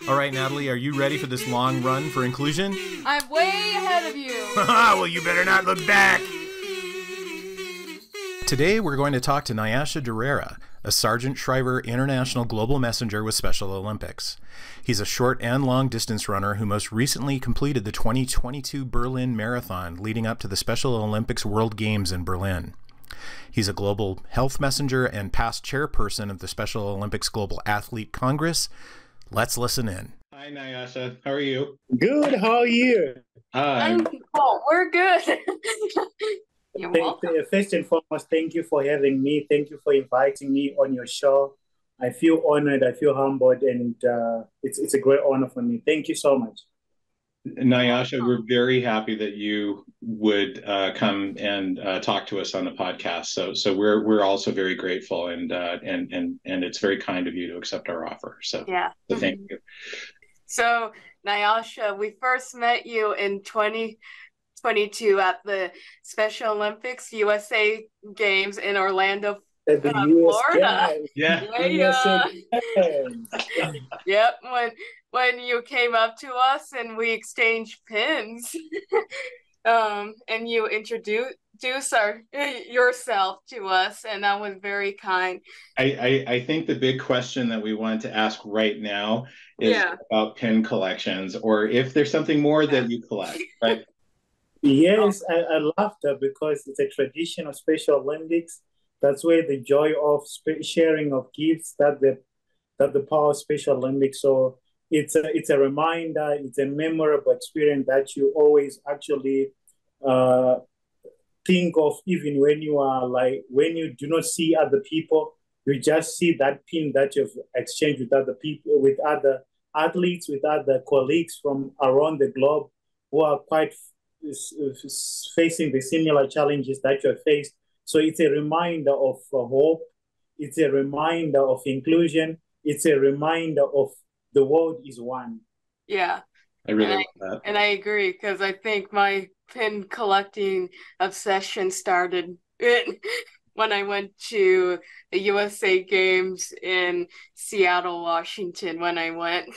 All right, Natalie, are you ready for this long run for inclusion? I'm way ahead of you. Well, you better not look back. Today, we're going to talk to Nyasha Derera, a Sargent Shriver International Global Messenger with Special Olympics. He's a short and long distance runner who most recently completed the 2022 Berlin Marathon leading up to the Special Olympics World Games in Berlin. He's a global health messenger and past chairperson of the Special Olympics Global Athlete Congress. Let's listen in. Hi, Nyasha. How are you? Good. How are you? Hi. We're good. You're welcome. First and foremost, thank you for having me. Thank you for inviting me on your show. I feel honored. I feel humbled, and it's a great honor for me. Thank you so much. Nyasha, we're very happy that you would come and talk to us on the podcast. So we're also very grateful, and it's very kind of you to accept our offer. So thank you. So Nyasha, we first met you in 2022 at the Special Olympics USA Games in Orlando, Florida. Yeah. Yep. When you came up to us and we exchanged pins, and you introduced yourself to us, and that was very kind. I think the big question that we want to ask right now is about pin collections, or if there's something more that you collect, right? Yes, I love that because it's a tradition of Special Olympics. That's where the joy of sharing of gifts, that the power of Special Olympics. So it's a reminder, it's a memorable experience that you always actually think of, even when when you do not see other people, you just see that pin that you've exchanged with other people, with other athletes, with other colleagues from around the globe who are quite facing the similar challenges that you have faced. So it's a reminder of hope. It's a reminder of inclusion. It's a reminder of the world is one. Yeah. I really like that. And I agree, because I think my pin collecting obsession started when I went to the USA Games in Seattle, Washington, when I went.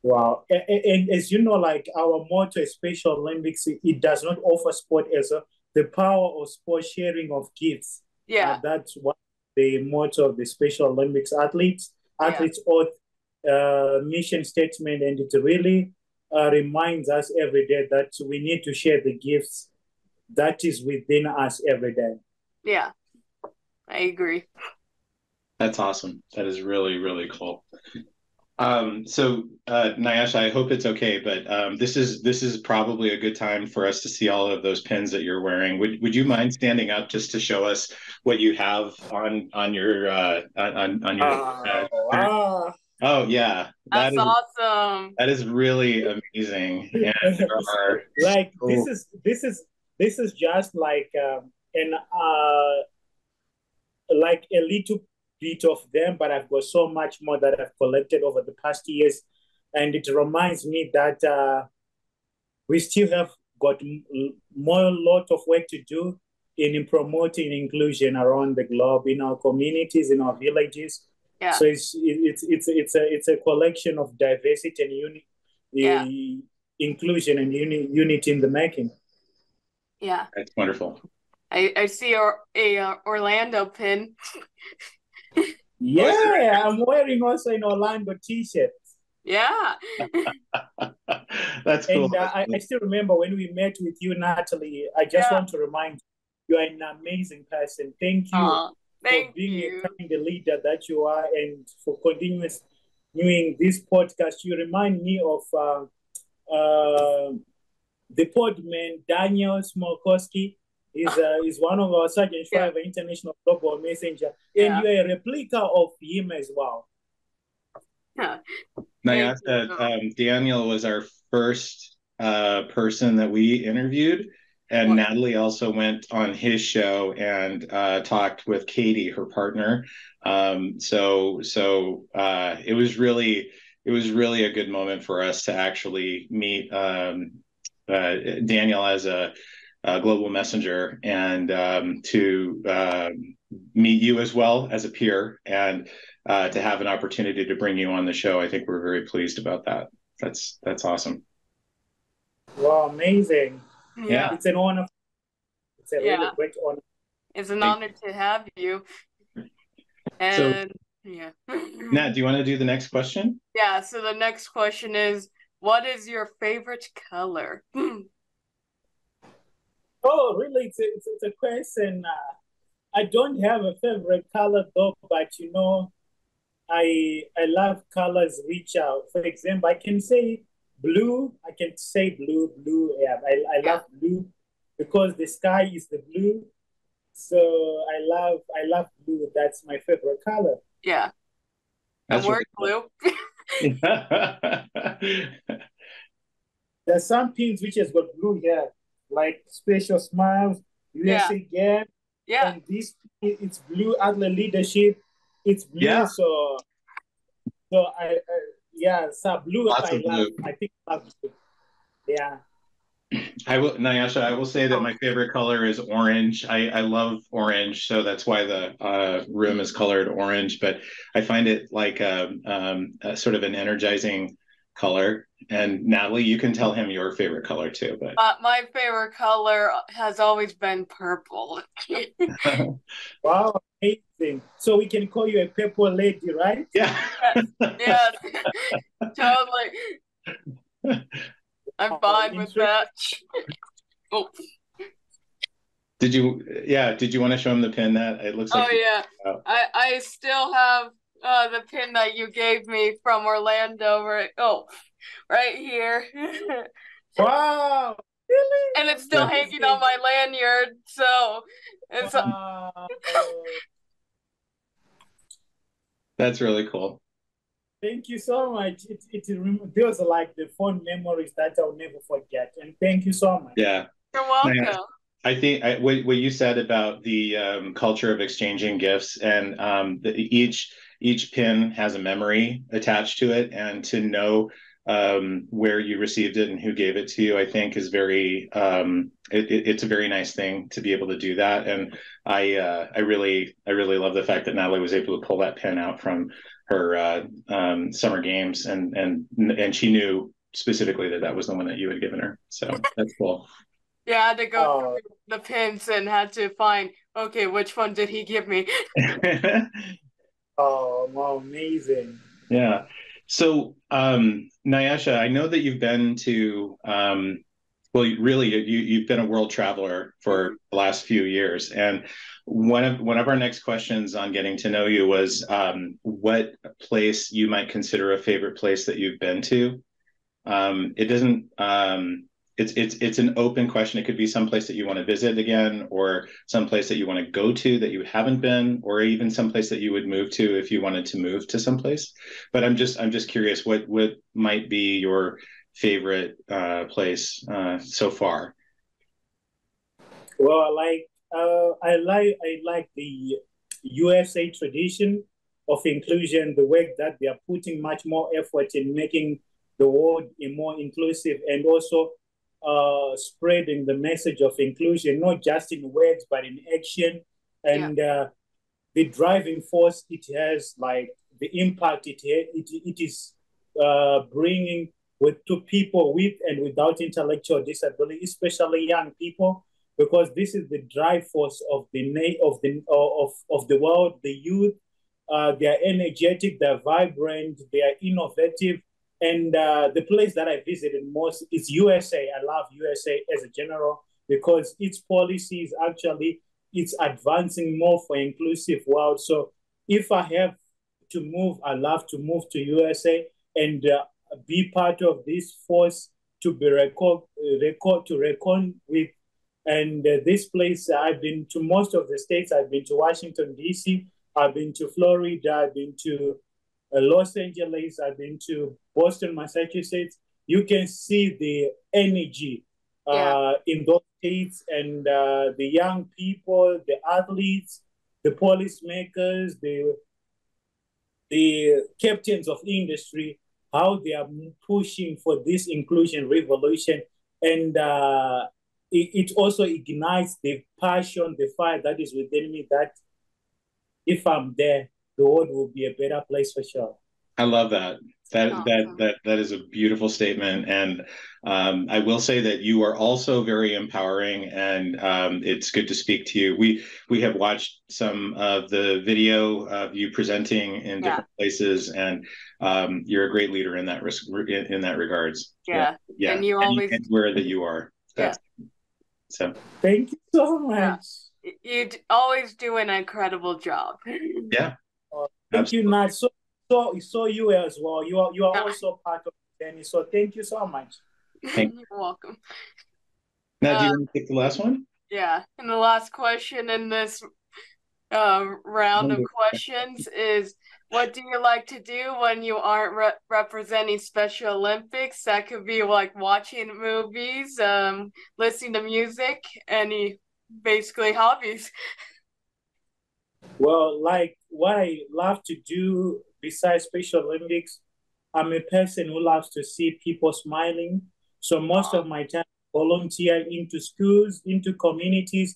Wow. And as you know, like our motto is Special Olympics, it does not offer sport as the power of sport, sharing of gifts. Yeah. That's what the motto of the Special Olympics athletes oath mission statement, and it really reminds us every day that we need to share the gifts that is within us every day. Yeah, I agree. That's awesome. That is really, really cool. So Nyasha, I hope it's okay, but this is probably a good time for us to see all of those pins that you're wearing. Would you mind standing up just to show us what you have on your Oh yeah, that's awesome. That is really amazing. And there are like this is just like like a little bit of them, but I've got so much more that I've collected over the past years, and it reminds me that we still have got more lot of work to do in promoting inclusion around the globe, in our communities, in our villages. Yeah. So it's a collection of diversity and inclusion and unity in the making. Yeah, that's wonderful. I see a Orlando pin. Yeah, I'm wearing also an Orlando t-shirt. Yeah. That's cool. And I still remember when we met with you, Natalie. I just want to remind you, are an amazing person. Thank you for being a kind leader that you are, and for continuing this podcast. You remind me of the podman, Daniel Smolkowski. Is one of our Sargent Shriver International Global Messenger, and you're a replica of him as well. Nyasha, Daniel was our first person that we interviewed, and Natalie also went on his show and talked with Katie, her partner. So it was really a good moment for us to actually meet Daniel as a global messenger, and to meet you as well as a peer. And to have an opportunity to bring you on the show. I think we're very pleased about that. That's awesome. Wow, amazing. Yeah. It's an honor. It's a really great honor. It's an honor to have you. And Nat, do you want to do the next question? Yeah, so the next question is, what is your favorite color? Oh, really? It's a question. I don't have a favorite color though, but I love colors which are, for example, I can say blue. I can say blue. Yeah, I love blue because the sky is the blue. So I love blue. That's my favorite color. Yeah. That's really blue. There's some pins which has got blue here, like Special Smiles, USA Game. Yeah. And this, it's blue. Adler Leadership, it's blue. Yeah. So blue. Lots of blue. I think I love blue. Yeah. Nyasha, I will say that my favorite color is orange. I love orange, so that's why the room is colored orange. But I find it like a sort of an energizing color. And Natalie, you can tell him your favorite color too. But my favorite color has always been purple. Wow, amazing! So we can call you a purple lady, right? Yeah. Yeah. Totally. I'm fine with that. Oh. Did you want to show him the pin, that it looks like? Oh yeah. I still have the pin that you gave me from Orlando, right here. Wow. Really? And it's still hanging on my lanyard, so it's That's really cool. Thank you so much. Those are like the fond memories that I'll never forget. And thank you so much. Yeah. You're welcome. I think what you said about the culture of exchanging gifts, and each pin has a memory attached to it, and to know where you received it and who gave it to you, I think is very it's a very nice thing to be able to do that. And I really love the fact that Natalie was able to pull that pin out from her summer games, and she knew specifically that was the one that you had given her. So that's cool. Yeah, I had to go through the pins and had to find, okay, which one did he give me? Oh, wow, amazing. Yeah. So, Nyasha, I know that you've been to, you've been a world traveler for the last few years. And one of our next questions on getting to know you was what place you might consider a favorite place that you've been to. It doesn't, it's an open question. It could be some place that you want to visit again, or some place that you want to go to that you haven't been, or even some place that you would move to if you wanted to move to someplace. But I'm just curious, what might be your favorite place so far? Well, I like the USA tradition of inclusion, the work that they are putting much more effort in making the world more inclusive, and also spreading the message of inclusion, not just in words, but in action. And the driving force it has, like the impact it is bringing to people with and without intellectual disability, especially young people, because this is the drive force of the world. The youth, they are energetic, they're vibrant, they are innovative. And the place that I visited most is USA. I love USA as a general because its policies actually, it's advancing more for inclusive world. So if I have to move, I love to move to USA and be part of this force to be reckon with. And this place, I've been to most of the states. I've been to Washington, D.C. I've been to Florida. I've been to Los Angeles. I've been to Boston, Massachusetts. You can see the energy in those states, and the young people, the athletes, the policymakers, the captains of industry, how they are pushing for this inclusion revolution. And it also ignites the passion, the fire that is within me, that if I'm there, the world will be a better place for sure. I love that. Awesome. That is a beautiful statement, and I will say that you are also very empowering, and it's good to speak to you. We have watched some of the video of you presenting in different places, and you're a great leader in that in that regards. Yeah, yeah, and you always anywhere that you are. yeah. So thank you so much. You always do an incredible job. Yeah, thank you, Nat. So you as well. You are also part of the journey. So thank you so much. You're welcome. Now, do you want to take the last one? Yeah, and the last question in this round of questions is, what do you like to do when you aren't representing Special Olympics? That could be like watching movies, listening to music, any basically hobbies. Well, like what I love to do besides Special Olympics, I'm a person who loves to see people smiling. So most of my time, volunteer into schools, into communities,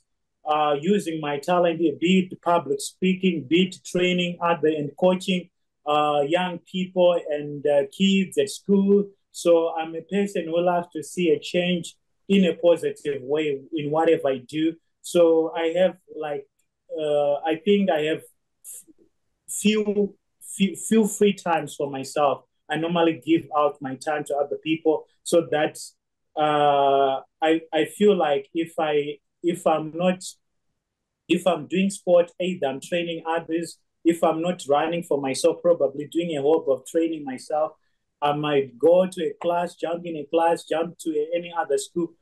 using my talent, be it public speaking, be it training other and coaching young people and kids at school. So I'm a person who loves to see a change in a positive way in whatever I do. So I have I think I have few free times for myself. I normally give out my time to other people so that I feel like if I'm doing sport, either I'm training others. If I'm not running for myself, probably doing a hope of training myself. I might go to a class, jump in a class, jump to any other school,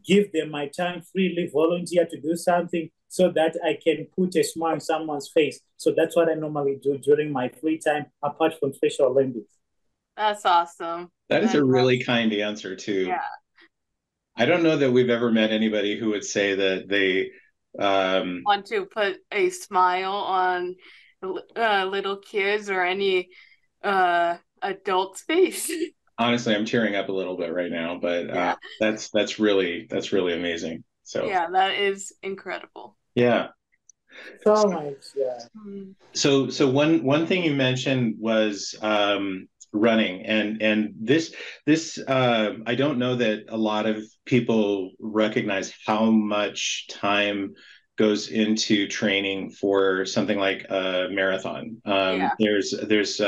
give them my time freely, volunteer to do something so that I can put a smile on someone's face. So that's what I normally do during my free time, apart from Special Olympics. That's awesome. That is a really kind answer, too. Yeah. I don't know that we've ever met anybody who would say that they want to put a smile on little kids or any adult's face. Honestly, I'm tearing up a little bit right now, but that's really amazing. So yeah, that is incredible. Yeah. So much, yeah. So one thing you mentioned was running, and this I don't know that a lot of people recognize how much time goes into training for something like a marathon. There's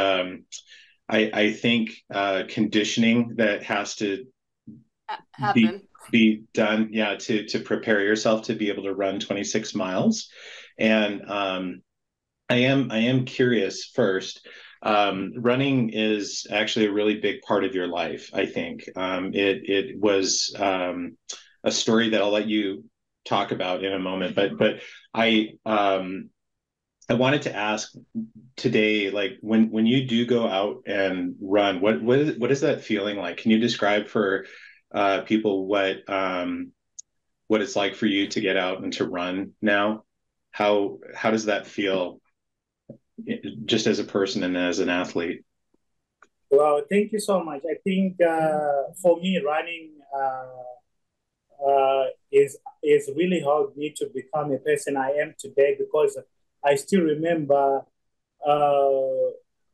I think conditioning that has to be done, to prepare yourself to be able to run 26 miles. And I am curious first. Running is actually a really big part of your life, I think. It was a story that I'll let you talk about in a moment, but I wanted to ask today, like when you do go out and run, what is that feeling like? Can you describe for people what it's like for you to get out and to run now? How does that feel, just as a person and as an athlete? Well, thank you so much. I think for me, running is really helped me to become a person I am today, because I still remember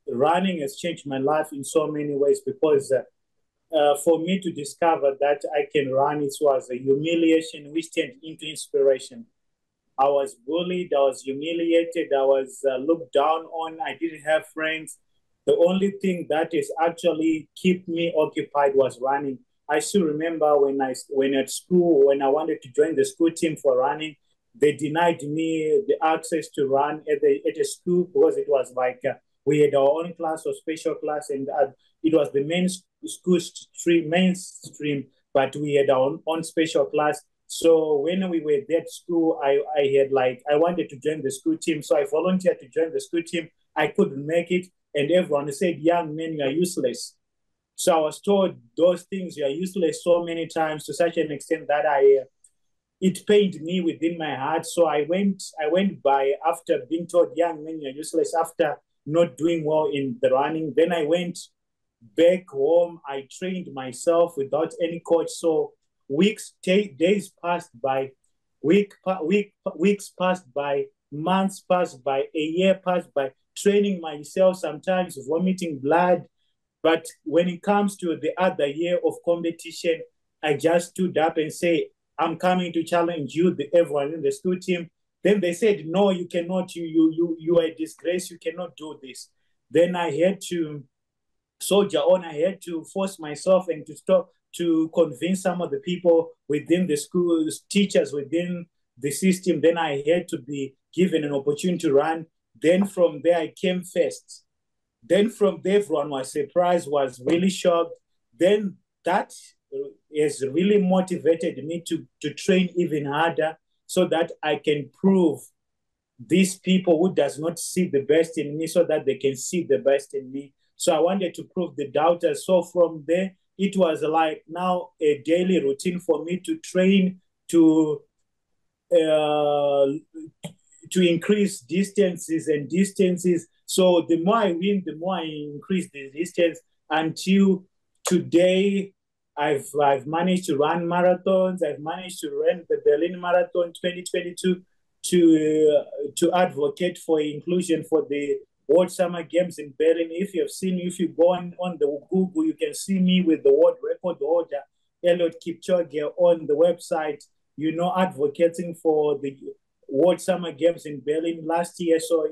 running has changed my life in so many ways, because for me to discover that I can run, it was a humiliation which turned into inspiration. I was bullied, I was humiliated, I was looked down on, I didn't have friends. The only thing that is actually keep me occupied was running. I still remember when at school, when I wanted to join the school team for running, they denied me the access to run at the school, because it was like we had our own class or special class, and it was the mainstream, but we had our own special class. So when we were at school, I wanted to join the school team. So I volunteered to join the school team. I couldn't make it. And everyone said, young men, you are useless. So I was told those things, you are useless, so many times, to such an extent that it pained me within my heart. So I went by, after being told, young men, you are useless, after not doing well in the running. Then I went back home. I trained myself without any coach. So days passed by, weeks passed by. months passed by, a year passed by, training myself, sometimes vomiting blood. But when it comes to the other year of competition, I just stood up and say, I'm coming to challenge you, everyone in the school team. Then they said, no, you cannot, you are a disgrace, you cannot do this. Then I had to soldier on. I had to force myself and to stop to convince some of the people within the schools, teachers within the system. Then I had to be given an opportunity to run. Then from there, I came first. Then from there, everyone was surprised, was really shocked. Then that has really motivated me to train even harder so that I can prove these people who does not see the best in me so that they can see the best in me. So I wanted to prove the doubters. So from there, it was like now a daily routine for me to train to increase distances and distances. So the more I win, the more I increase the distance until today. I've managed to run marathons. I've managed to run the Berlin Marathon 2022 to advocate for inclusion for the World Summer Games in Berlin. If you go on the Google, you can see me with the world record holder, Eliud Kipchoge, on the website, advocating for the World Summer Games in Berlin last year. So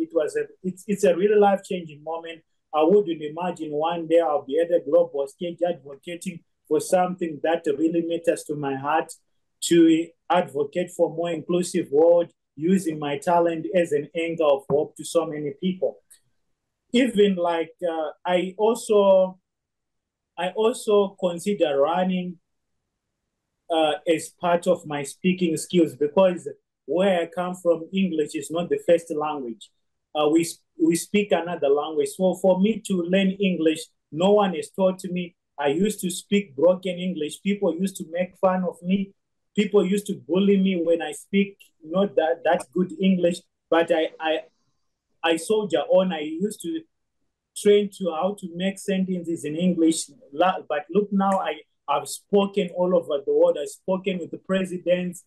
it's a really life-changing moment. I wouldn't imagine one day I'll be at a global stage advocating for something that really matters to my heart, to advocate for more inclusive world, using my talent as an anchor of hope to so many people. Even I also consider running as part of my speaking skills, because where I come from, English is not the first language. We speak another language. So for me to learn English, no one has taught me. I used to speak broken English. People used to make fun of me. People used to bully me when I speak not that good English. But I soldier on. I used to train to how to make sentences in English. But look now, I've spoken all over the world. I've spoken with the presidents.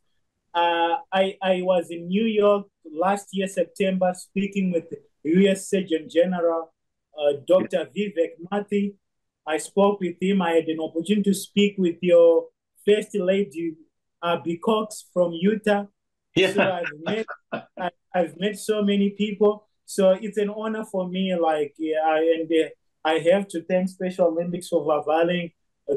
I was in New York last year, September, speaking with the U.S. Surgeon General, Dr. Vivek Murthy. I spoke with him. I had an opportunity to speak with your First Lady, Abby Cox from Utah. Yeah. So I've met so many people. So it's an honor for me. I have to thank Special Olympics for availing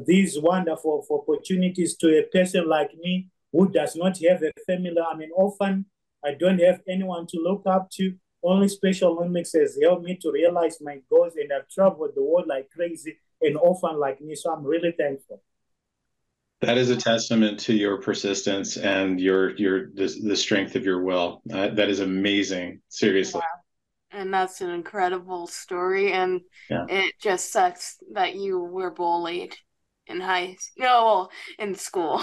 these wonderful opportunities to a person like me who does not have a family. I'm an orphan. I don't have anyone to look up to. Only Special Olympics has helped me to realize my goals, and I've traveled the world like crazy, an orphan like me. So I'm really thankful. That is a testament to your persistence and the strength of your will. That is amazing. Seriously. Yeah. And that's an incredible story. And It just sucks that you were bullied in in school.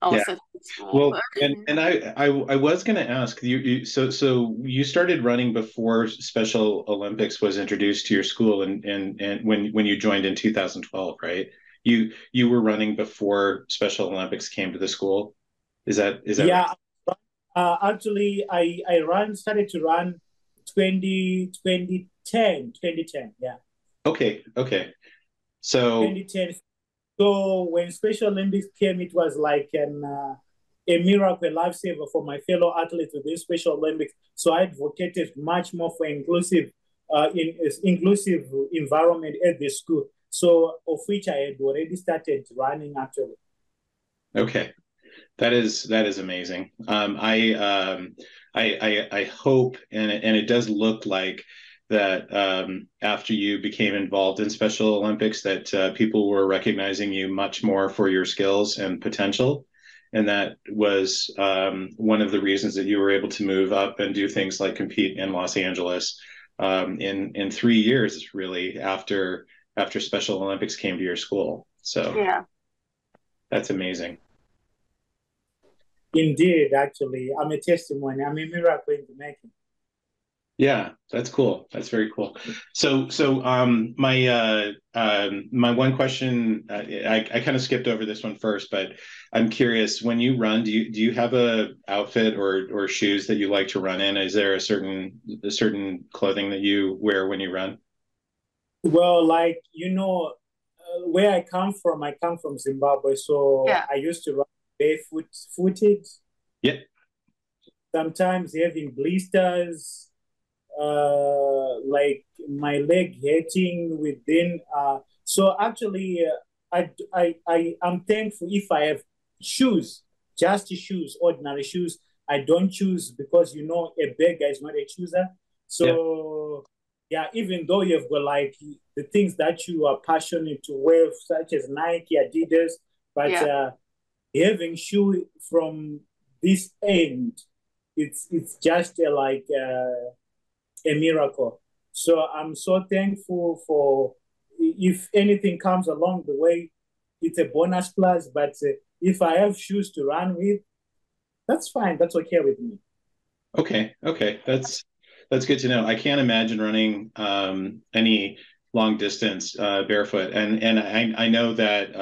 Well, and I was going to ask you, so you started running before Special Olympics was introduced to your school, and when you joined in 2012, right? You were running before Special Olympics came to the school. Is that yeah? Right? Actually, I started to run 2010. Yeah. Okay. So 2010. So when Special Olympics came, it was like a miracle, a lifesaver for my fellow athletes within Special Olympics. So I advocated much more for inclusive environment at the school. So of which I had already started running actually. Okay, that is amazing. I hope, and it does look like that after you became involved in Special Olympics, that people were recognizing you much more for your skills and potential. And that was one of the reasons that you were able to move up and do things like compete in Los Angeles in 3 years, really, after Special Olympics came to your school. So yeah, that's amazing. Indeed, actually, I'm a testimony. I'm a miracle in the making. Yeah, that's cool. That's very cool. My one question, I kind of skipped over this one first, but I'm curious, when you run, do you have a outfit or shoes that you like to run in? Is there a certain clothing that you wear when you run? Well, like, where I come from Zimbabwe, so Yeah. I used to run footed, Yeah. sometimes having blisters, like my leg hurting within. So actually, I'm thankful if I have shoes, just shoes, ordinary shoes. I don't choose because a beggar is not a chooser. Yeah. So yeah, even though you've got like the things that you are passionate to wear, such as Nike, Adidas, but Yeah. having shoe from this end, it's just a miracle. So I'm so thankful for if anything comes along the way, it's a bonus plus. But if I have shoes to run with, that's fine. That's okay with me. Okay. Okay. That's good to know. I can't imagine running any long distance barefoot, and I know that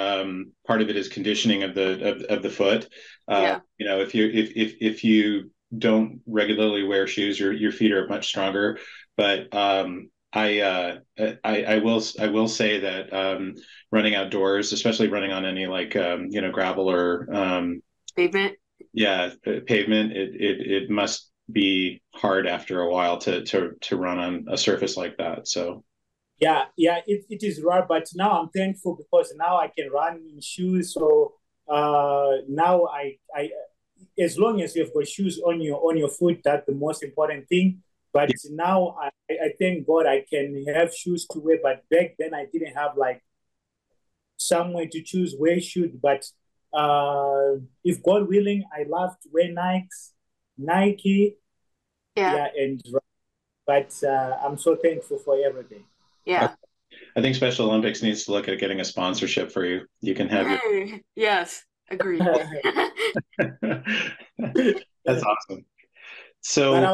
part of it is conditioning of the foot. Yeah. If you don't regularly wear shoes, your feet are much stronger. But I will say that running outdoors, especially running on any like gravel or Pavement. yeah, pavement, it must be hard after a while to run on a surface like that. So Yeah, it is right. But now I'm thankful because now I can run in shoes. So now I as long as you've got shoes on your foot, that's the most important thing. But now I thank God I can have shoes to wear. But back then I didn't have like somewhere to choose where should. But if God willing, I love to wear Nike, Yeah. yeah, and but I'm so thankful for everything. Yeah. I think Special Olympics needs to look at getting a sponsorship for you. You can have your. Yes. Agreed. That's awesome. But So I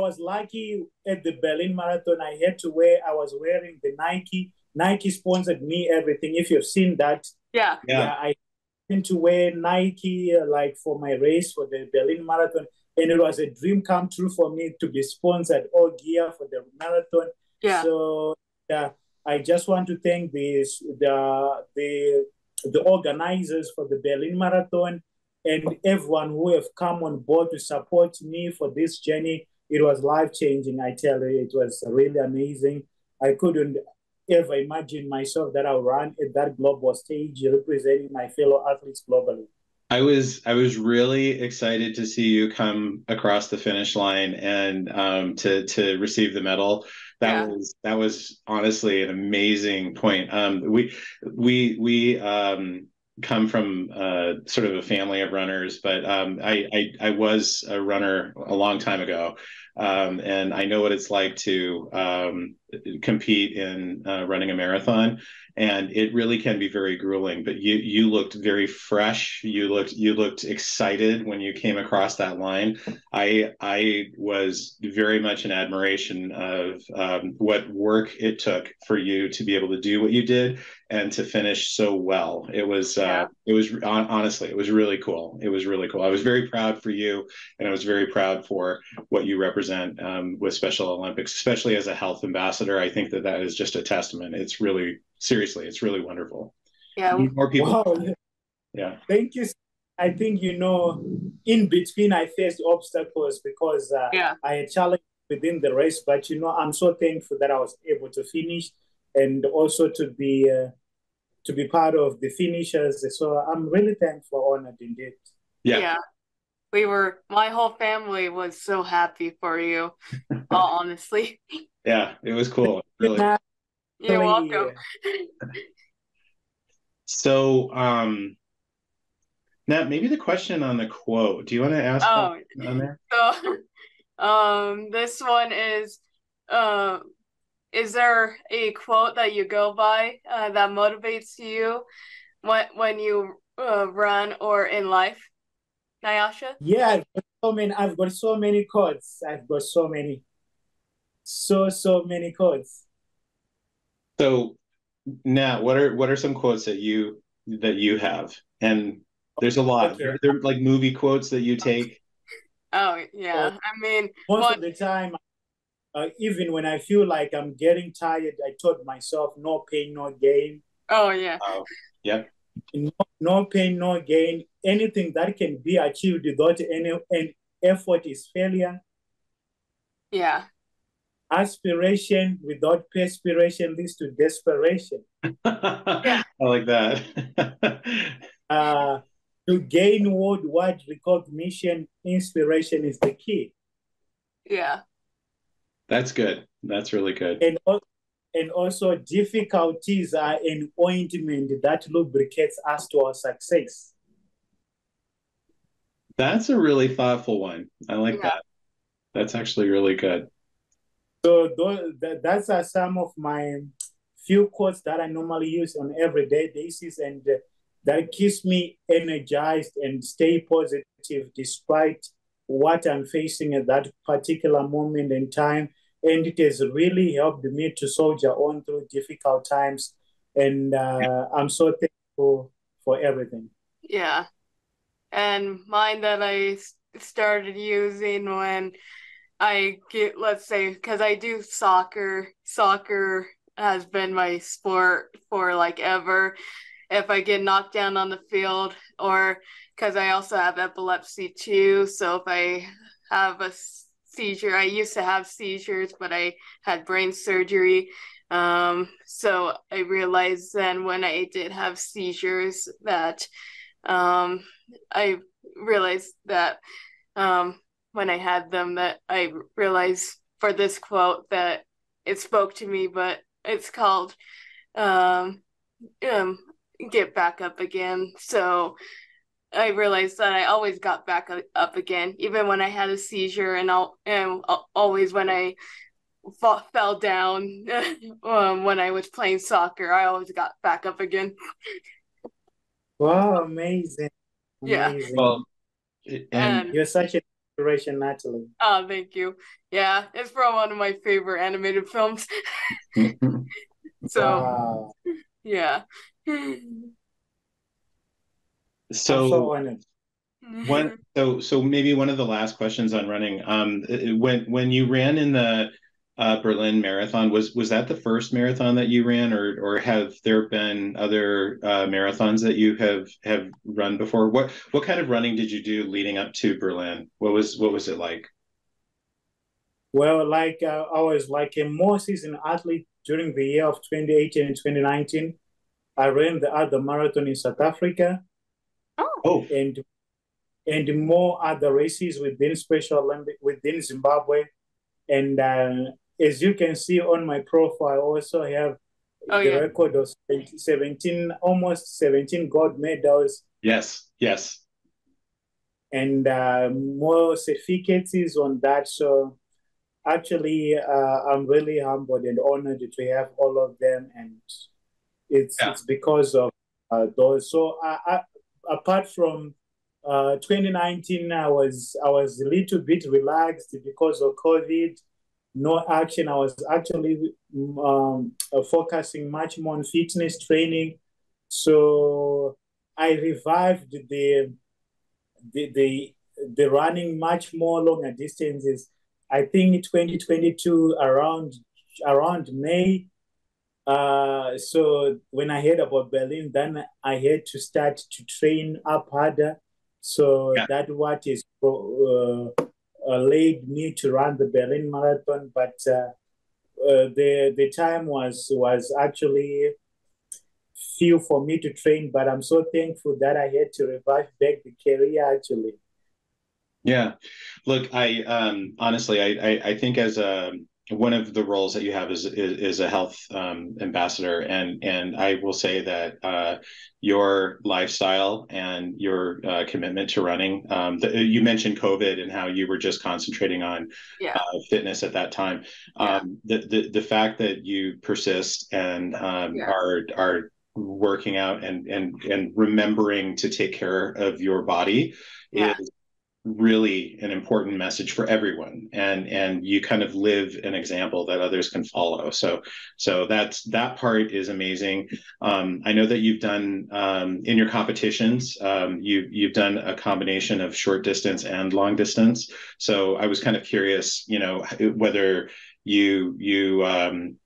was lucky at the Berlin Marathon. I was wearing the Nike. Nike sponsored me everything. If you've seen that, Yeah. yeah, yeah, I went to wear Nike like for my race for the Berlin Marathon, and it was a dream come true for me to be sponsored all gear for the marathon. Yeah. So yeah, I just want to thank the organizers for the Berlin Marathon and everyone who have come on board to support me for this journey. It was life changing. I tell you, it was really amazing. I couldn't ever imagine myself that I'll run at that global stage representing my fellow athletes globally. I was really excited to see you come across the finish line and to receive the medal. Yeah. That was honestly an amazing point. We come from sort of a family of runners, but I was a runner a long time ago, and I know what it's like to compete in running a marathon, and it really can be very grueling. But you looked very fresh. You looked excited when you came across that line. I was very much in admiration of what work it took for you to be able to do what you did and to finish so well. Honestly, it was really cool. It was really cool. I was very proud for you, and I was very proud for what you represent with Special Olympics, especially as a health ambassador. I think that is just a testament. It's really, seriously, it's really wonderful. Yeah. We need more people. Wow. Yeah. Thank you. I think, in between I faced obstacles because Yeah. I had challenges within the race, but, I'm so thankful that I was able to finish and also to be part of the finishers. So I'm really thankful, honored indeed. Yeah. Yeah. My whole family was so happy for you, honestly. Yeah. It was cool. Really. You're welcome. So, Nat, maybe the question on the quote. Do you want to ask Oh, that on there? so, this one is there a quote that you go by that motivates you when you run or in life, Nyasha? Yeah, I've got so many quotes. I've got so many. So many quotes. So Nat, what are some quotes that you have? And there's a lot. Okay. They're like movie quotes that you take. Oh So yeah. I mean, most one. of the time, even when I feel like I'm getting tired, I told myself, no pain, no gain. Oh yeah. Oh, yep. No, no pain, no gain. Anything that can be achieved without any effort is failure. Yeah. Aspiration without perspiration leads to desperation. Yeah. I like that. Uh, to gain worldwide recognition, inspiration is the key. Yeah. That's good. That's really good. And also, difficulties are an ointment that lubricates us to our success. That's a really thoughtful one. I like Yeah. that. That's actually really good. So that's some of my few quotes that I normally use on everyday basis, and that keeps me energized and stay positive despite what I'm facing at that particular moment in time. And it has really helped me to soldier on through difficult times. And I'm so thankful for everything. Yeah. And mine that I started using when I get, let's say, because I do soccer. Soccer has been my sport for like ever. If I get knocked down on the field, or because I also have epilepsy too. So if I have a seizure, I used to have seizures, but I had brain surgery. So I realized then when I did have seizures that I realized that when I had them, that I realized for this quote that it spoke to me, but it's called um, um, get back up again. So I realized that I always got back up again, even when I had a seizure, and always when I fell down when I was playing soccer, I always got back up again. Wow, amazing. Yeah. Amazing. Well, and And You're such an inspiration, Natalie. oh, thank you. Yeah, it's from one of my favorite animated films. So, Wow. yeah. I'm so so honored. so maybe one of the last questions on running. When you ran in the Berlin Marathon, was that the first marathon that you ran, or have there been other marathons that you have run before? What kind of running did you do leading up to Berlin? What was it like? Well, I was like a more seasoned athlete during the year of 2018 and 2019. I ran the other marathon in South Africa Oh, Oh, and more other races within Special Olympic within Zimbabwe. And as you can see on my profile, I also have oh the yeah. record of 17, almost 17 gold medals yes. and more certificates on that. So actually, I'm really humbled and honored to have all of them, and Yeah. it's because of those. So apart from 2019, I was a little bit relaxed because of COVID. No action. I was actually focusing much more on fitness training. So I revived the the the running much more longer distances. I think 2022 around May. So when I heard about Berlin, then I had to start to train up harder. So Yeah. that what is led me to run the Berlin Marathon. But the time was actually few for me to train. But I'm so thankful that I had to revive back the career actually. Yeah. Look, I honestly, I think as a one of the roles that you have is a health ambassador, and I will say that your lifestyle and your commitment to running. You mentioned COVID and how you were just concentrating on Yeah. fitness at that time. Yeah. The fact that you persist and Yeah. are working out and remembering to take care of your body Yeah. is really an important message for everyone, and you kind of live an example that others can follow. So that part is amazing. I know that you've done in your competitions, you've done a combination of short distance and long distance. So I was kind of curious, whether you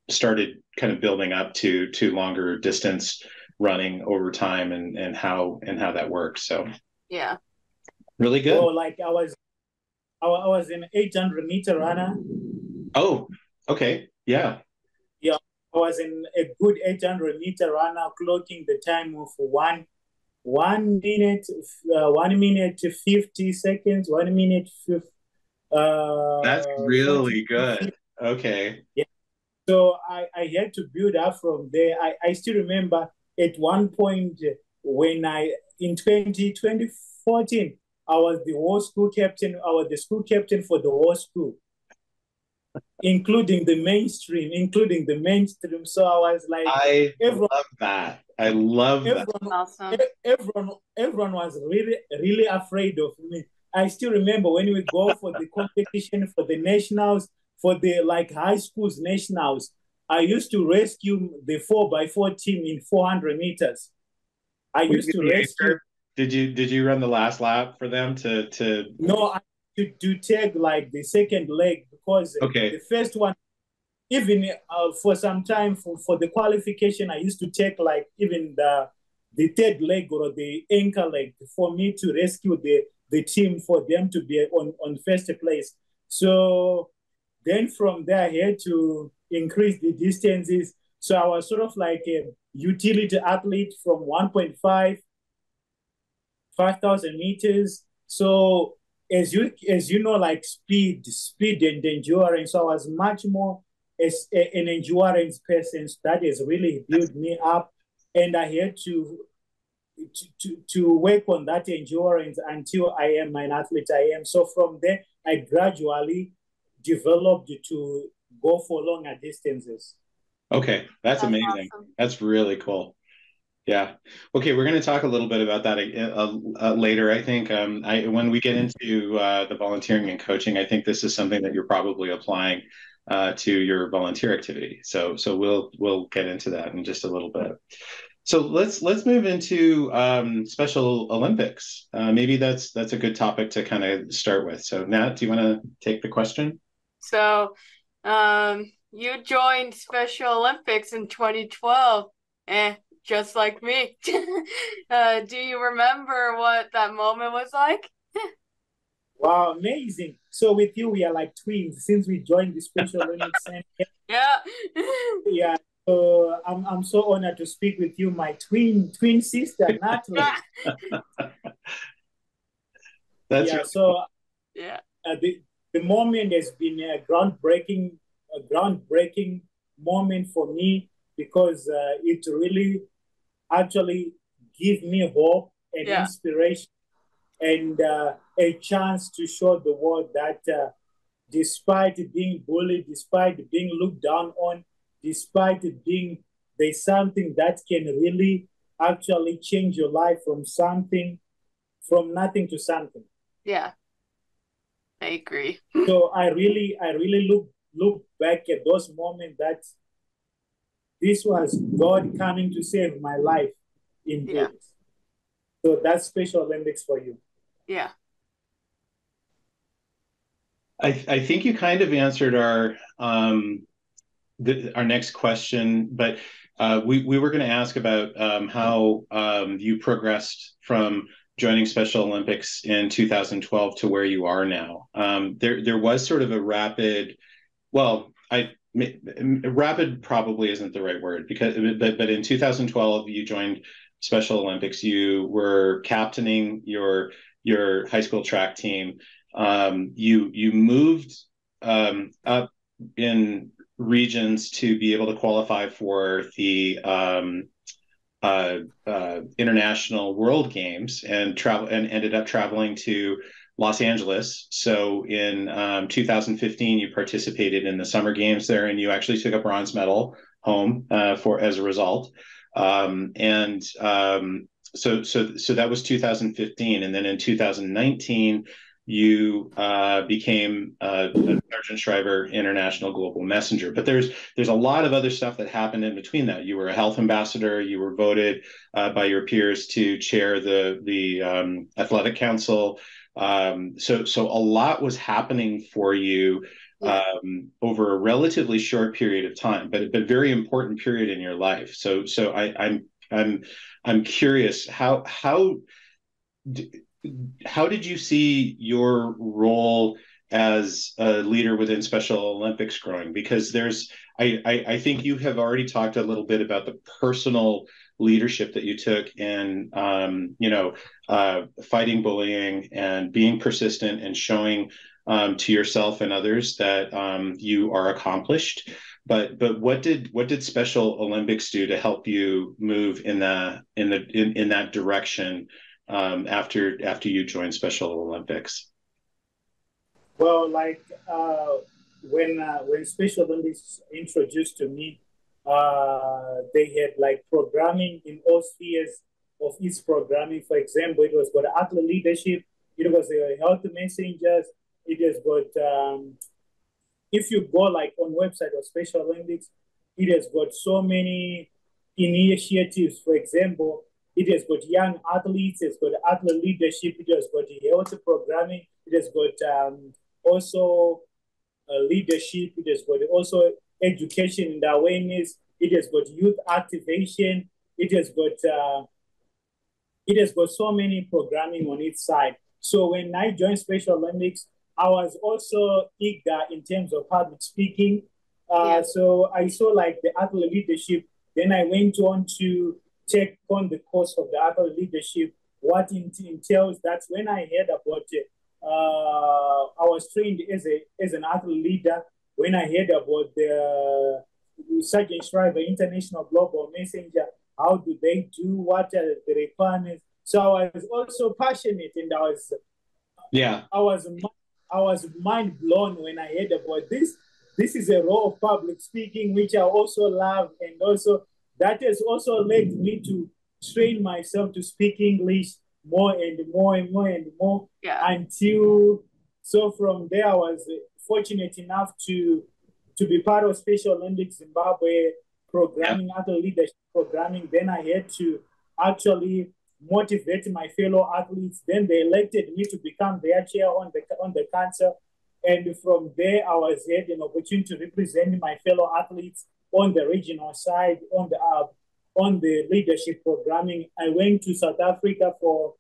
started kind of building up to longer distance running over time, and how that works. So Yeah. really good. Oh, like I was an 800-meter runner. Oh, okay. Yeah. Yeah, I was in a good 800-meter runner, clocking the time of 1 minute, 1 minute 50 seconds, 1 minute. That's really good. Okay. Yeah. So I had to build up from there. I still remember at one point when in 2014, I was the whole school captain. I was the school captain for the whole school, including the mainstream. So I was like, I love that. I love that. Awesome. Everyone was really, really afraid of me. I still remember when we go for the competition, for the nationals, for the high schools nationals, I used to rescue the 4x4 team in 400 meters. I used to rescue. Did you run the last lap for them to? No, I to take the second leg, because the first one, even for some time for the qualification, I used to take even the third leg or the anchor leg for me to rescue the team, for them to be on first place. So then from there, I had to increase the distances. So I was sort of like a utility athlete from 5,000 meters. So as you know, speed and endurance. So I was much more as an endurance person. That has really built me up, and I had to work on that endurance until I am an athlete I am. So from there, I gradually developed to go for longer distances. Okay, that's amazing. Awesome. That's really cool. Yeah. Okay, we're going to talk a little bit about that later. I think when we get into the volunteering and coaching, I think this is something that you're probably applying to your volunteer activity. So we'll get into that in just a little bit. So let's move into Special Olympics. Maybe that's a good topic to kind of start with. So Nat, do you want to take the question? So you joined Special Olympics in 2012, just like me. Do you remember what that moment was like? Wow, amazing. So with you, we are like twins since we joined the Special Olympics. Yeah. Yeah. So I'm so honored to speak with you, my twin sister, Natalie. That's yeah. really So cool. Yeah. The moment has been a groundbreaking moment for me, because it really actually gives me hope and inspiration, and a chance to show the world that despite being bullied, despite being looked down on, despite there's something that can really actually change your life from nothing to something. Yeah, I agree. So I really look back at those moments that this was God coming to save my life in this. So that's Special Olympics for you. Yeah. I think you kind of answered our next question, but we were going to ask about how you progressed from joining Special Olympics in 2012 to where you are now. There was sort of a rapid, rapid probably isn't the right word, but in 2012 you joined Special Olympics. You were captaining your high school track team. You moved up in regions to be able to qualify for the International World Games, and ended up traveling to Los Angeles. So in 2015, you participated in the Summer Games there, and you actually took a bronze medal home as a result. so that was 2015, and then in 2019 you became a Sargent Shriver International Global Messenger. But there's a lot of other stuff that happened in between that. You were a health ambassador. You were voted by your peers to chair the athletic council. So a lot was happening for you over a relatively short period of time, but very important period in your life. So I'm curious how did you see your role as a leader within Special Olympics growing? Because I think you have already talked a little bit about the personal leadership that you took in, fighting bullying and being persistent and showing to yourself and others that you are accomplished. But what did Special Olympics do to help you move in that direction after you joined Special Olympics? Well, like when Special Olympics introduced to me, they had like programming in all spheres of its programming. For example, it was got athlete leadership, it was health messengers, it has got if you go like on website of Special Olympics, it has got so many initiatives. For example, it has got young athletes, it's got athlete leadership, it has got health programming, it has got also leadership, it has got also education and awareness, it has got youth activation, it has got so many programming on its side. So when I joined Special Olympics, I was also eager in terms of public speaking. So I saw like the athlete leadership. Then I went on to take on the course of the athlete leadership, what it entails. That's when I heard about it. I was trained as an athlete leader when I heard about the Sargent Shriver International Global Messenger. How do they do? What are the requirements? So I was also passionate, and I was mind blown when I heard about this. This is a role of public speaking, which I also love, and also that has also led me to train myself to speak English more and more and more and more until. So from there, I was fortunate enough to be part of Special Olympics Zimbabwe programming, other leadership programming. Then I had to actually motivate my fellow athletes. Then they elected me to become their chair on the council. And from there, I was had an opportunity to represent my fellow athletes on the regional side, on the leadership programming. I went to South Africa for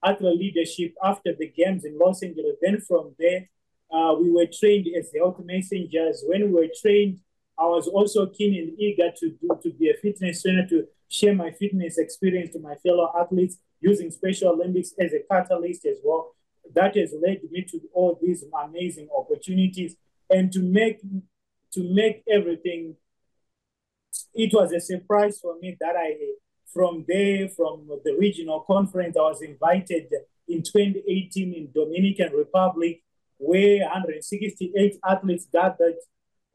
athlete leadership after the games in Los Angeles. Then from there, we were trained as health messengers. When we were trained, I was also keen and eager to be a fitness trainer, to share my fitness experience to my fellow athletes, using Special Olympics as a catalyst as well. That has led me to all these amazing opportunities, and to make everything. It was a surprise for me that from the regional conference, I was invited in 2018 in Dominican Republic, where 168 athletes gathered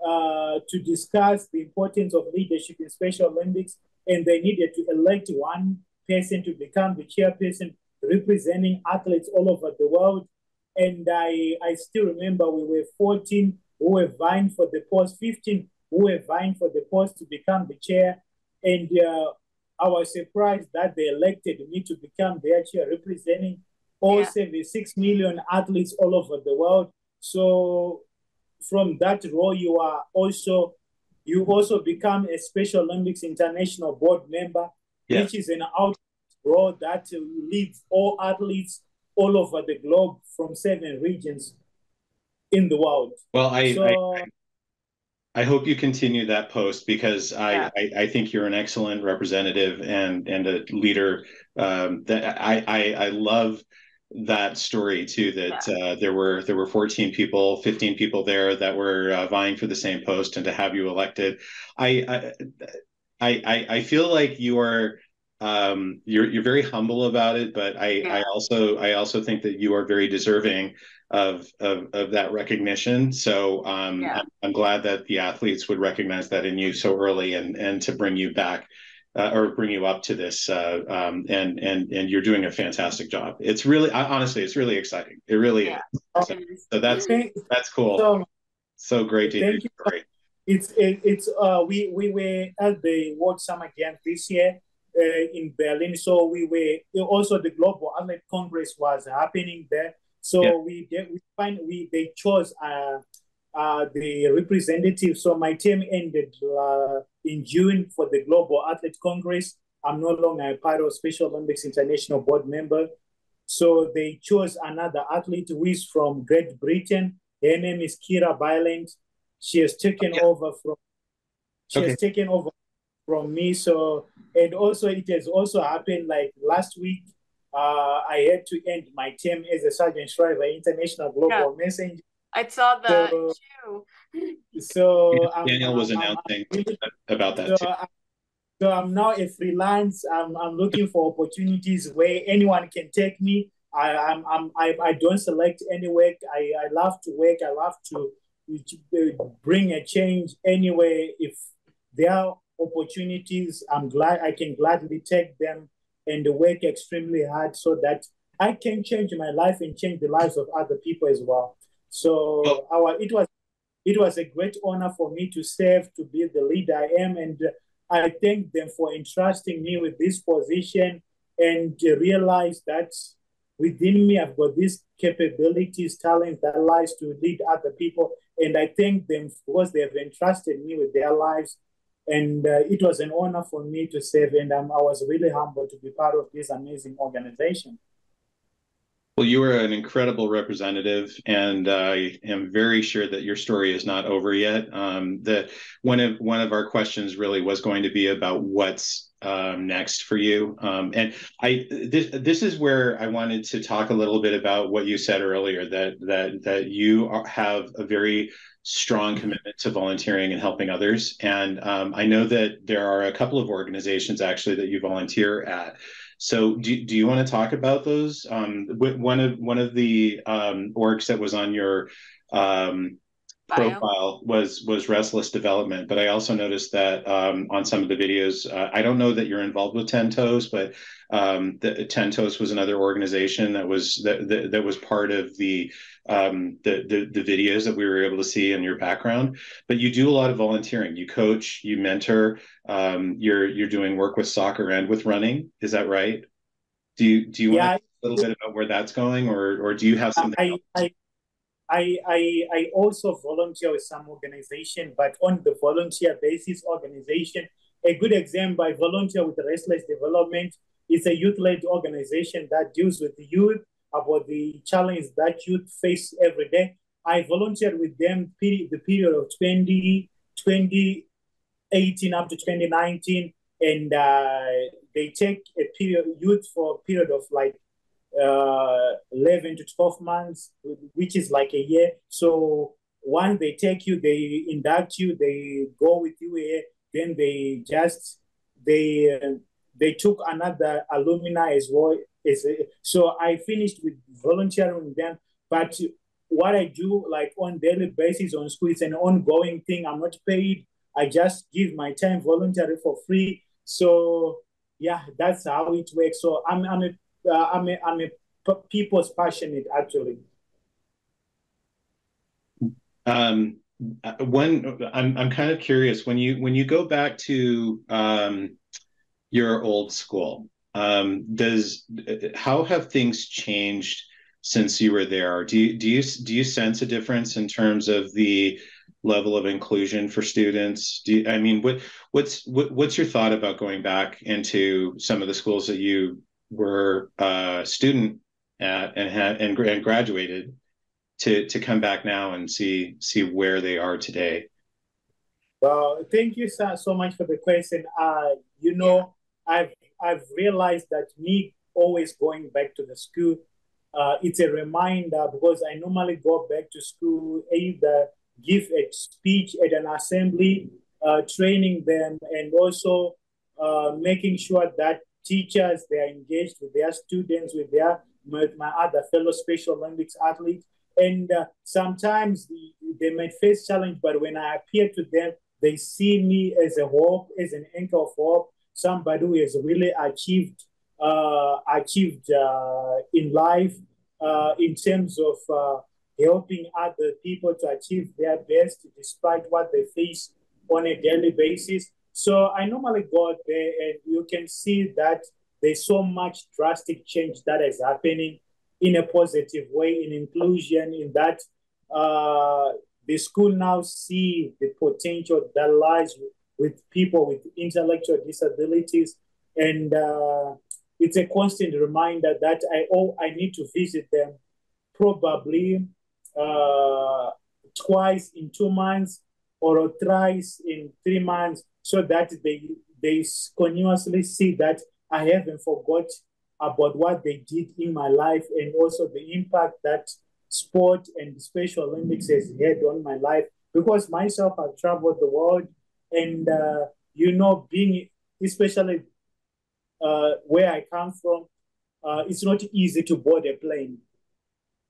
to discuss the importance of leadership in Special Olympics, and they needed to elect one person to become the chairperson, representing athletes all over the world. And I still remember we were 14 who were vying for the post, 15 who were vying for the post to become the chair. And I was surprised that they elected me to become their chair, representing all 76 million athletes all over the world. So from that role, you also become a Special Olympics International Board member, which is an out role that leads all athletes all over the globe from 7 regions in the world. Well, I hope you continue that post, because I think you're an excellent representative and a leader. That I love that story too. That there were 14 people, 15 people there that were vying for the same post, and to have you elected, I feel like you are. You're very humble about it, but I also think that you are very deserving of that recognition. So I'm glad that the athletes would recognize that in you so early, and to bring you back or bring you up to this, and you're doing a fantastic job. It's really, honestly, it's really exciting. It really is. So that's cool. So great to hear your story. We were at the World Summer Games this year in Berlin. So we were also, the Global Athlete Congress was happening there. So they chose the representative. So my term ended in June for the Global Athlete Congress. I'm no longer a part of Special Olympics International Board member. So they chose another athlete who is from Great Britain. Her name is Kira Byland. She has taken over from me. So, and also it has also happened like last week. I had to end my term as a Sargent Shriver International Global Messenger. I saw that too. So Daniel was announcing about that too. So I'm now a freelance. I'm looking for opportunities where anyone can take me. I don't select any work. I love to work. I love to bring a change anywhere. If there are opportunities, I can gladly take them and work extremely hard so that I can change my life and change the lives of other people as well. So it was a great honor for me to serve, to be the leader I am, and I thank them for entrusting me with this position and realize that within me I've got these capabilities, talents, that lies to lead other people. And I thank them because they have entrusted me with their lives. And it was an honor for me to serve, and I was really humbled to be part of this amazing organization. Well, you are an incredible representative, and I am very sure that your story is not over yet. That one of our questions really was going to be about what's next for you, and this is where I wanted to talk a little bit about what you said earlier, that you have a very strong commitment to volunteering and helping others, and I know that there are a couple of organizations actually that you volunteer at. So do you want to talk about those? One of the orgs that was on your profile was Restless Development, but I also noticed that on some of the videos, I don't know that you're involved with 10 Toes, but the 10 Toes was another organization that was part of the videos that we were able to see in your background. But you do a lot of volunteering. You coach, you mentor. You're doing work with soccer and with running. Is that right? Do you want to talk a little bit about where that's going, or do you have something else? I also volunteer with some organization, but on the volunteer basis organization. A good example, I volunteer with Restless Development. It's a youth-led organization that deals with the youth about the challenge that youth face every day. I volunteered with them the period of 2018 up to 2019, and they take a youth for a period of like 11 to 12 months, which is like a year. So once they take you, they induct you, they go with you here, then they took another alumni as well. So I finished with volunteering with them. But what I do like on daily basis on school, it's an ongoing thing. I'm not paid. I just give my time voluntarily for free. So yeah, that's how it works. So I'm a people's passionate actually. I'm kind of curious when you go back to your old school. How have things changed since you were there? Do you sense a difference in terms of the level of inclusion for students? What's your thought about going back into some of the schools that you were a student at and graduated to come back now and see where they are today? Well, thank you so much for the question. I've realized that me always going back to the school, it's a reminder because I normally go back to school, either give a speech at an assembly, training them, and also making sure that teachers, they are engaged with their students, with my other fellow Special Olympics athletes. And sometimes they might face challenge, but when I appear to them, they see me as a hope, as an anchor of hope. somebody who has really achieved in life in terms of helping other people to achieve their best despite what they face on a daily basis. So I normally go there and you can see that there's so much drastic change that is happening in a positive way, in inclusion, in that the school now see the potential that lies with people with intellectual disabilities. And it's a constant reminder that I need to visit them probably twice in 2 months or thrice in 3 months, so that they continuously see that I haven't forgot about what they did in my life, and also the impact that sport and Special Olympics has had on my life. Because myself, I've traveled the world, and being especially where I come from, it's not easy to board a plane.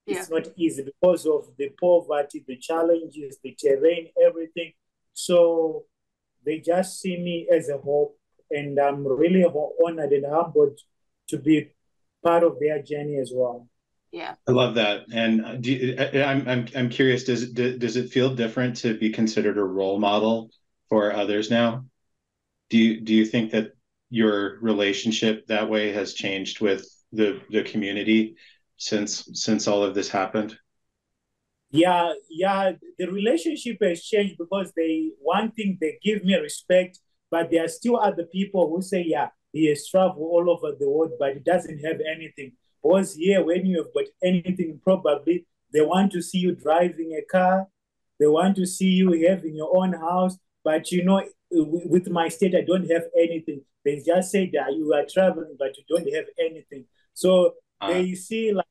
Yeah. It's not easy because of the poverty, the challenges, the terrain, everything. So they just see me as a hope, and I'm really honored and humbled to be part of their journey as well. Yeah, I love that. And I'm curious. Does it feel different to be considered a role model for others now? Do you think that your relationship that way has changed with the community since all of this happened? Yeah, the relationship has changed because they give me respect, but there are still other people who say, yeah, he has traveled all over the world, but he doesn't have anything. Because here, when you have got anything, probably they want to see you driving a car, they want to see you having your own house, but with my state, I don't have anything. They just say that you are traveling, but you don't have anything. So they see like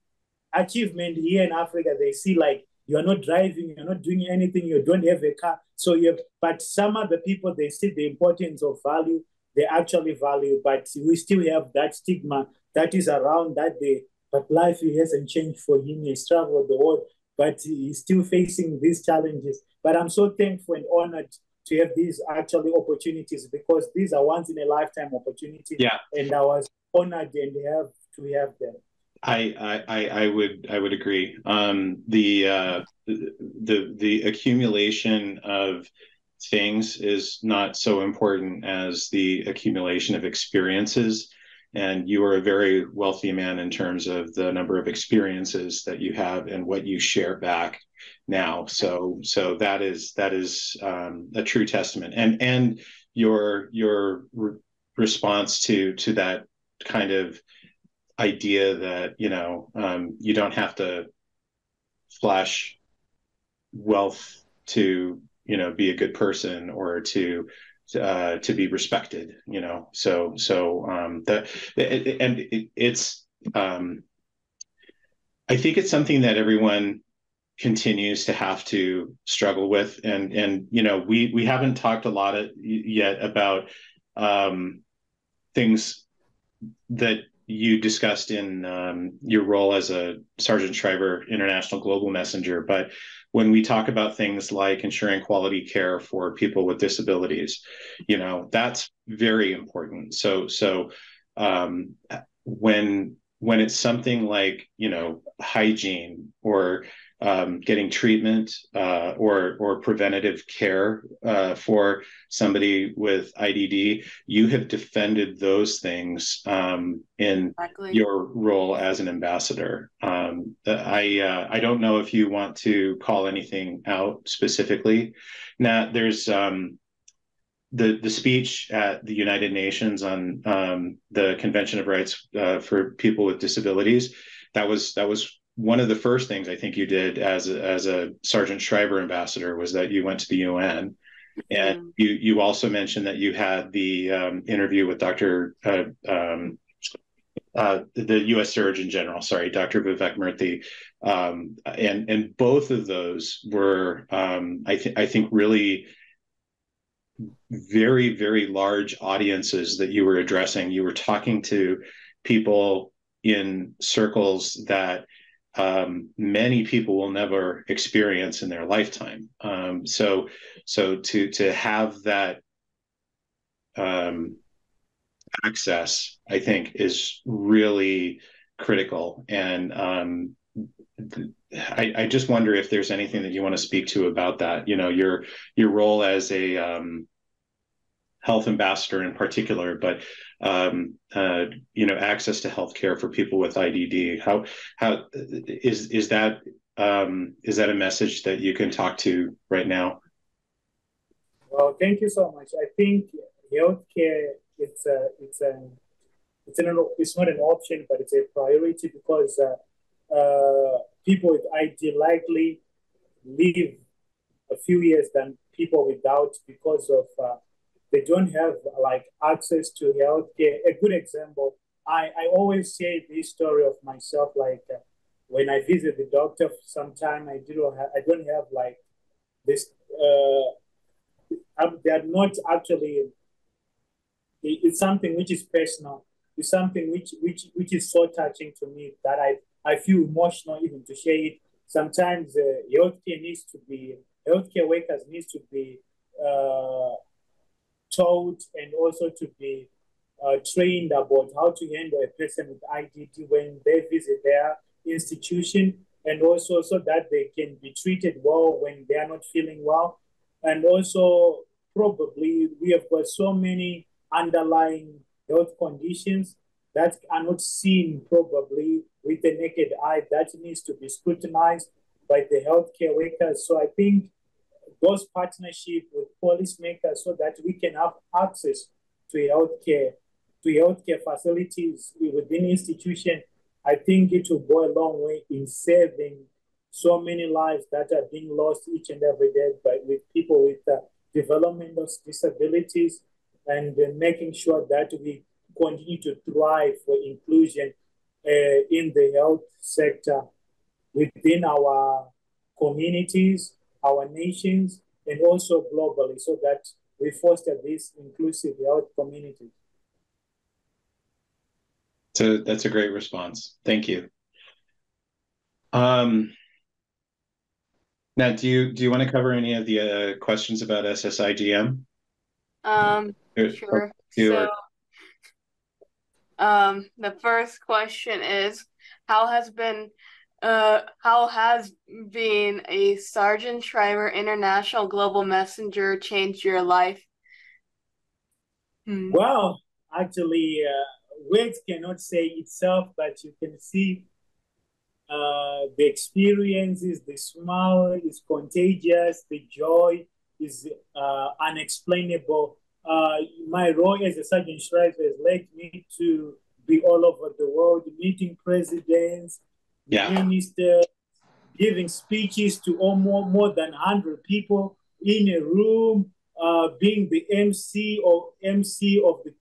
achievement here in Africa. They see like you're not driving, you're not doing anything, you don't have a car. So but some other people, they see the importance of value, they actually value, but we still have that stigma that is around that day. But life hasn't changed for him. He's traveled the world, but he's still facing these challenges. But I'm so thankful and honored to have these actually opportunities, because these are once in a lifetime opportunities. Yeah. And I was honored and to have them. I would agree. The accumulation of things is not so important as the accumulation of experiences. And you are a very wealthy man in terms of the number of experiences that you have and what you share back now. So that is a true testament. And your response to that kind of idea that you don't have to flash wealth to be a good person or to be respected, it's I think it's something that everyone continues to have to struggle with, and we haven't talked a lot yet about things that you discussed in your role as a Sargent Shriver International Global Messenger. But when we talk about things like ensuring quality care for people with disabilities, that's very important. So when it's something like, hygiene or getting treatment or preventative care for somebody with IDD, you have defended those things in your role as an ambassador. I don't know if you want to call anything out specifically. Now, there's the speech at the United Nations on the Convention of Rights for People with Disabilities. That was one of the first things I think you did as a Sargent Shriver ambassador, was that you went to the UN. And you also mentioned that you had the interview with the U.S. Surgeon General, Dr. Vivek Murthy, and both of those were, I think, really very, very large audiences that you were addressing. You were talking to people in circles that many people will never experience in their lifetime. So to have that access, I think, is really critical. And I just wonder if there's anything that you want to speak to about that. You know, your role as a health ambassador in particular, but you know, access to healthcare for people with IDD. How is that a message that you can talk to right now? Well, thank you so much. I think healthcare it's not an option, but it's a priority because people with ID likely live a few years than people without because of they don't have like access to healthcare. A good example, I always say this story of myself, like when I visit the doctor, sometime I don't have like this. They are not actually. It's something which is personal. It's something which is so touching to me that I feel emotional even to share it. Sometimes healthcare workers needs to be taught and also to be trained about how to handle a person with IDD when they visit their institution, and also so that they can be treated well when they are not feeling well. And also, probably, we have got so many underlying health conditions that are not seen probably with the naked eye that needs to be scrutinized by the healthcare workers. So I think those partnership with policymakers so that we can have access to healthcare facilities within institution, I think it will go a long way in saving so many lives that are being lost each and every day by with people with developmental disabilities, and making sure that we continue to thrive for inclusion in the health sector within our communities, our nations, and also globally, so that we foster this inclusive health community. So that's a great response. Thank you. Nat, do you want to cover any of the questions about SSIGM? Sure. So, the first question is, how has being a Sargent Shriver International Global Messenger changed your life? Well, actually, words cannot say itself, but you can see the experiences, the smile is contagious, the joy is unexplainable. My role as a Sargent Shriver has led me to be all over the world, meeting presidents, ministers, giving speeches to more than 100 people in a room, being the MC of the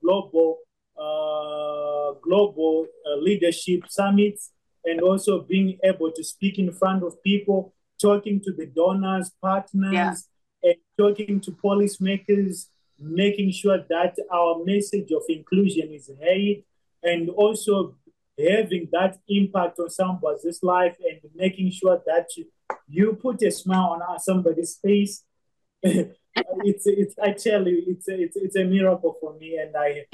global leadership summits, and also being able to speak in front of people, talking to the donors, partners, and talking to policymakers, making sure that our message of inclusion is heard, and also having that impact on somebody's life, and making sure that you put a smile on somebody's face. It's actually it's a miracle for me, and I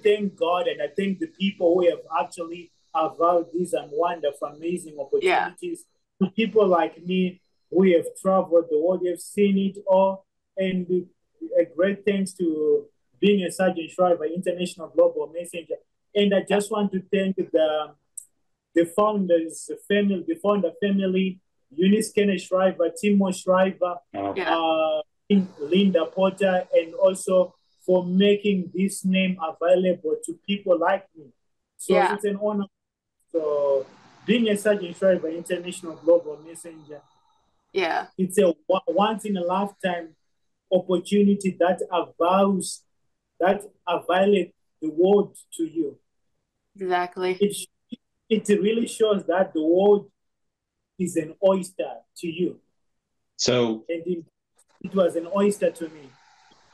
thank God, and I thank the people who have actually avowed these and wonderful, amazing opportunities to people like me who have traveled the world, have seen it all, and a great thanks to being a Sargent Shriver International Global Messenger. And I just want to thank the founders, the founder family, Eunice Kenneth Shriver, Timo Shriver, Linda Potter, and also for making this name available to people like me. So it's an honor. So being a Sargent Shriver International Global Messenger, it's a once in a lifetime opportunity that avails the world to you. Exactly. It really shows that the world is an oyster to you. So, and it was an oyster to me.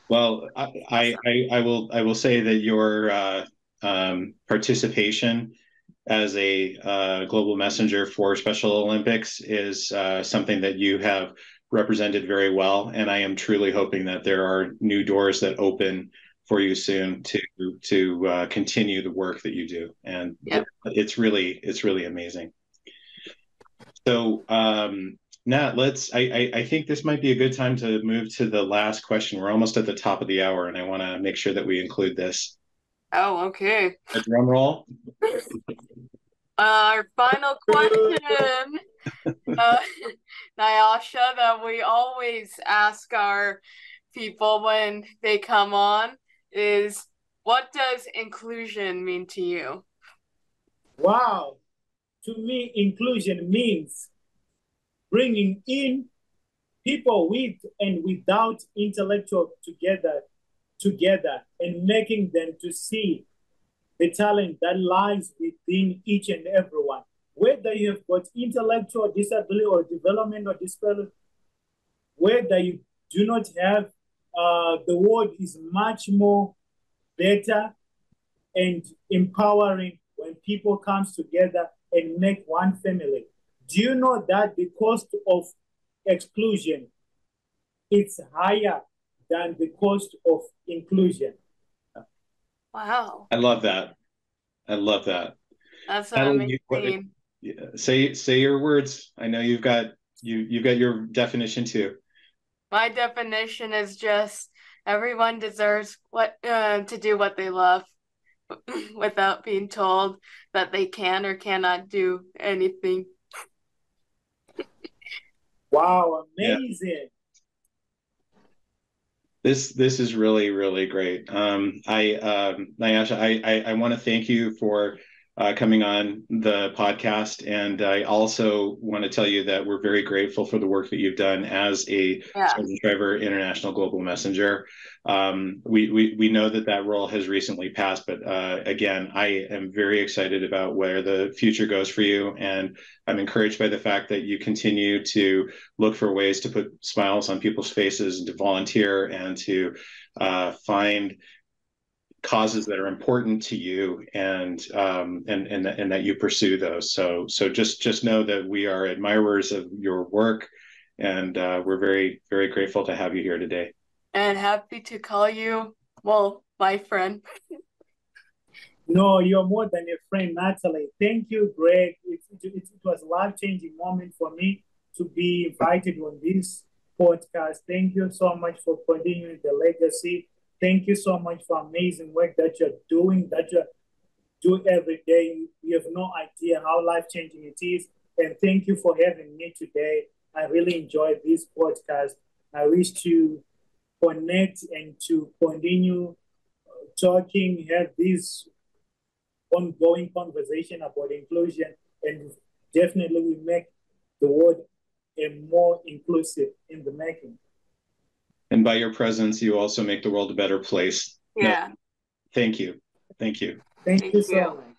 Well, I will say that your participation as a global messenger for Special Olympics is something that you have represented very well, and I am truly hoping that there are new doors that open for you soon to continue the work that you do, and it's really amazing. So Nat, I think this might be a good time to move to the last question. We're almost at the top of the hour, and I want to make sure that we include this. Oh, okay. A drum roll. Our final question, Nyasha, that we always ask our people when they come on is, what does inclusion mean to you? Wow. To me, inclusion means bringing in people with and without intellectual together and making them to see the talent that lies within each and everyone. Whether you have got intellectual disability or developmental disability, whether you do not have, the world is much more better and empowering when people comes together and make one family. Do you know that the cost of exclusion is higher than the cost of inclusion? Wow. I love that. I love that. That's amazing. Say your words. I know you've got your definition too. My definition is just everyone deserves to do what they love without being told that they can or cannot do anything. Wow, amazing. This is really, really great. Nyasha, I want to thank you for coming on the podcast, and I also want to tell you that we're very grateful for the work that you've done as a Sargent Shriver International Global Messenger. We know that role has recently passed, but again, I am very excited about where the future goes for you, and I'm encouraged by the fact that you continue to look for ways to put smiles on people's faces and to volunteer and to find causes that are important to you, and that you pursue those. So just know that we are admirers of your work, and we're very, very grateful to have you here today. And happy to call you, well, my friend. No, you're more than a friend, Natalie. Thank you, Greg. It was a life-changing moment for me to be invited on this podcast. Thank you so much for continuing the legacy. Thank you so much for amazing work that you're doing, that you do every day. You have no idea how life-changing it is. And thank you for having me today. I really enjoyed this podcast. I wish to connect and to continue talking, have this ongoing conversation about inclusion, and definitely we make the world a more inclusive in the making. And by your presence, you also make the world a better place. Yeah. Thank you. Thank you. Thank you so much.